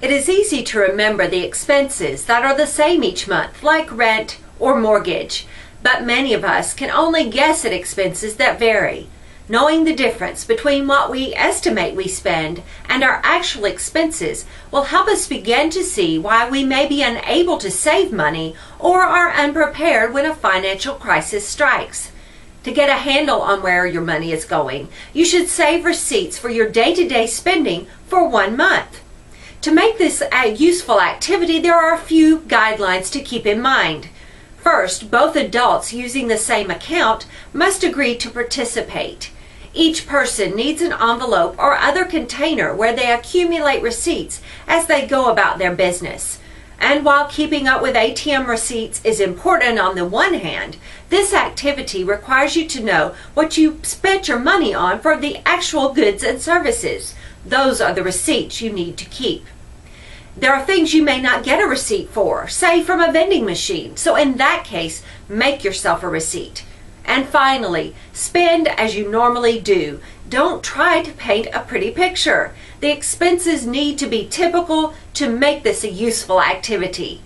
It is easy to remember the expenses that are the same each month, like rent or mortgage, but many of us can only guess at expenses that vary. Knowing the difference between what we estimate we spend and our actual expenses will help us begin to see why we may be unable to save money or are unprepared when a financial crisis strikes. To get a handle on where your money is going, you should save receipts for your day-to-day spending for 1 month. To make this a useful activity, there are a few guidelines to keep in mind. First, both adults using the same account must agree to participate. Each person needs an envelope or other container where they accumulate receipts as they go about their business. And while keeping up with ATM receipts is important on the one hand, this activity requires you to know what you spent your money on for the actual goods and services. Those are the receipts you need to keep. There are things you may not get a receipt for, say from a vending machine, so in that case, make yourself a receipt. And finally, spend as you normally do. Don't try to paint a pretty picture. The expenses need to be typical to make this a useful activity.